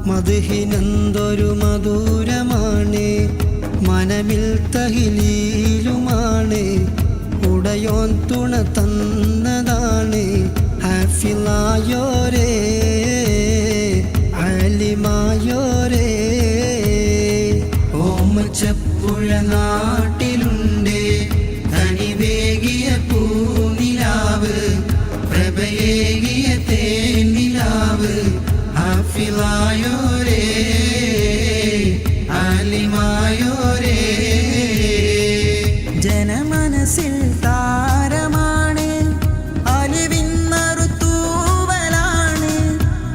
മദ്ഹിനെന്തൊരു മധുരമാണ്, മനമിൽ തഹ്ലീലുമാണ്. ഉടയോൻ തുണ തന്നതാണ്, ഹാഫിളായോരേ ആലിമായോരേ. ഓമച്ചപ്പുഴ നാട്ടിലുണ്ട് തനിവേകിയ പൂനിലാവ്, പ്രഭയേകിയ തേനിലാവ്. ഹാഫിളായോരേ ആലിമായോരേ. ജനമനസിൽ താരമാണ്, അലിവിന്നറുത്തൂവലാണ്.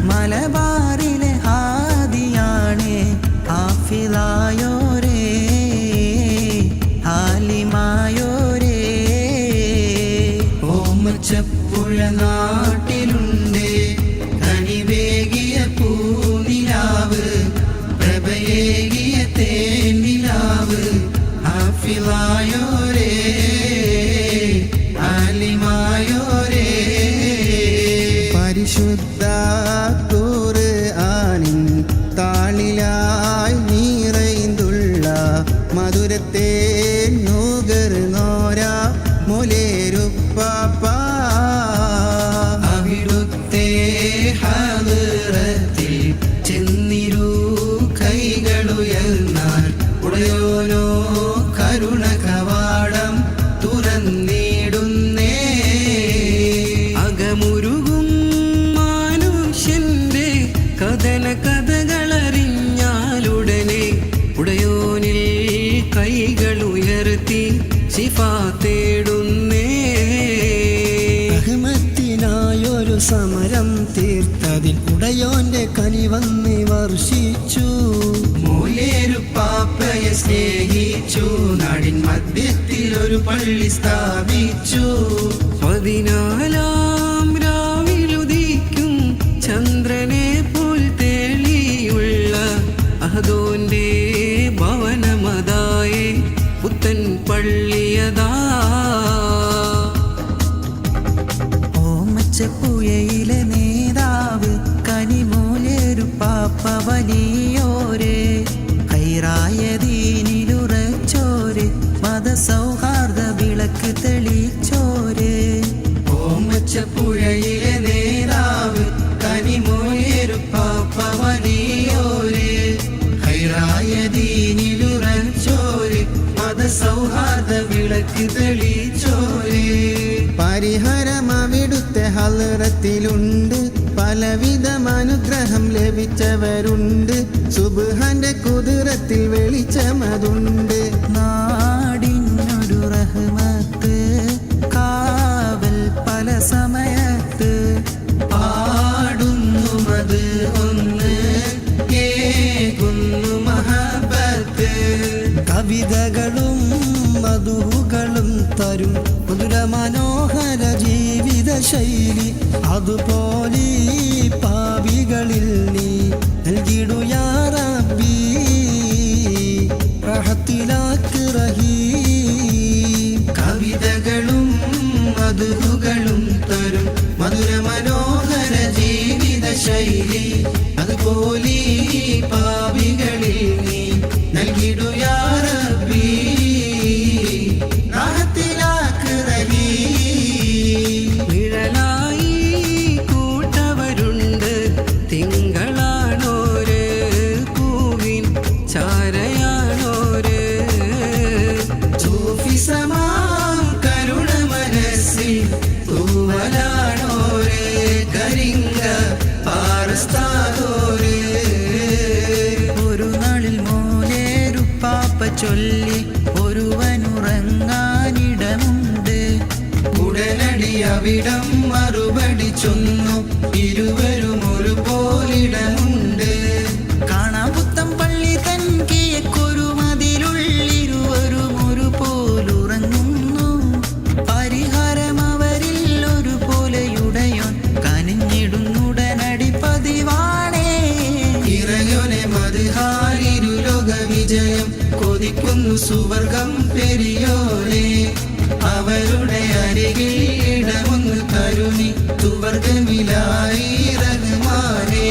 മലബാറിലെ ഹാദിയാണ്, ഹാഫിളായോരേ ആലിമായോരേ. ഓമച്ചപ്പുഴ നാട്ടിലുണ്ട് തനിവേകിയ പൂനിലാവ്, പ്രഭയേകിയ തേനിലാവ്. ഹാഫിളായോരേ ആലിമായോരേ. പരിശുദ്ധ ഖുർആനിൻ താളിലായി നിറൈന്തുള്ള മധുരത്തെ നുകർന്നോര മുലേരുപ്പാപ്പ. അവിടുത്തെ ഹദ്റത്തിൽ ചെന്നിരു കൈകളുയർന്നാൽ ഉടയോനോ കരുണ കവാടം തുറന്നിടുന്നേ. അകമുരുകും മനുഷ്യന്റെ കഥന കഥകളറിഞ്ഞാലുടനെ ഉടയോനിൽ കൈകളുയർത്തി ശിഫാ തേടുന്നേ. റഹ്മത്തിനായൊരു സമരം തീർത്തതിൽ ഉടയോന്റെ കനിവന്ന് വർഷിച്ചു. മൂലേരുപ്പാപ്പയെ സ്നേഹിച്ചു, നാടിൻ മധ്യത്തിൽ ഒരു പള്ളി സ്ഥാപിച്ചു. 14-ാം രാവിലുദിക്കും ചന്ദ്രനെ പോൽ തെളിയുള്ള അഹദോന്റെ ഭവനമതായി പുത്തൻ പള്ളിയതാ. ഓമച്ചപ്പുഴയിലെ നേതാവ് കനിമൂലേരുപ്പാപ്പ വലിയോര്, ഹൈറായ ദീനിലുറച്ചോര്, മതസൗഹാർദ്ദ വിളക്ക് തെളിച്ചോര്. ഓമച്ചപ്പുഴയിലെ നേതാവ് കനിമൂലേരുപ്പാപ്പ വലിയോര്, ഹൈറായ ദീനിലുറച്ചോര്, മതസൗഹാർദ്ദ വിളക്ക് തെളിച്ചോര്. പരിഹരം അവിടുത്തെ ഹളറത്തിലുണ്ട്, പലവിധം അനുഗ്രഹം ലഭിച്ചവരുണ്ട്. സുബ്ഹാന്റെ കുദ്റത്തിൽ വെളിച്ചമതുണ്ട്. നാടിനൊരു റഹ്മത്ത്, കാവൽ പല സമയത്ത്. പാടുന്നു മത് ഒന്ന്, കേൾക്കുന്നു മഹബത്ത്. കവിതകളും മധുകളും തരും മധുര മനോഹര ജീവിത ശൈലി. അതുപോലെ പാപികളിൽ നീ നൽകിടു യാ റബ്ബി, റഹത്തിലാക്ക് റഹീം. കവിതകളും മധുകളും തരും മധുര മനോഹര ജീവിത ശൈലി. അതുപോലെ പാപികളിൽ നീ നൽകിടു യാ റബ്ബി, റഹത്തിലാക്ക് റഹീം. നിഴലായി കൂട്ടവരുണ്ട്, തിങ്കളാണോര് പൂവിൻ ചാരയാണോര്. സൂഫിസമാം കരുണ മനസ്സിൽ തൂവലാണോര്, കരിങ്ക പാറസ്താദോര്. ഒരു നാളിൽ മൂലേരുപ്പാപ്പ ചൊല്ലി ഒരുവനുറങ്ങാനിടമുണ്ട്. ഉടനടി അവിടം മറുപടി ചൊന്നു, ഇരുവരും ഒരുപോലിടമുണ്ട്. കാണാൻ പുത്തം പള്ളി തൻ കിഴക്കൊരു മതിലുള്ളിരുവരും ഒരുപോലുറങ്ങുന്നു. പരിഹാരം അവരിൽ ഒരുപോലെയുടയോൻ കനിഞ്ഞിടുന്നുടനടി പതിവാണേ. ഇറയോനെ മദ്ഹാലിരുലോക വിജയം കൊതിക്കുന്നു സുവർഗം പെരിയോനെ. അവൻ അവരുടെ അരികിൽ ഇടമൊന്ന് തരുനി സുവർഗമിലായി റഹ്മാനേ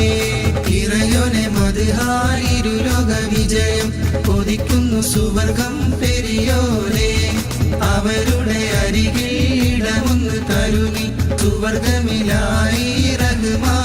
ഇറയോനെ മദ്ഹാരിരുലോക വിജയം കൊതിക്കുന്നു സുവർഗം പെരിയോനെ അവരുടെ അരികിൽ ഇടമൊന്ന് തരുനി സുവർഗമിലായി റഹ്മാനേ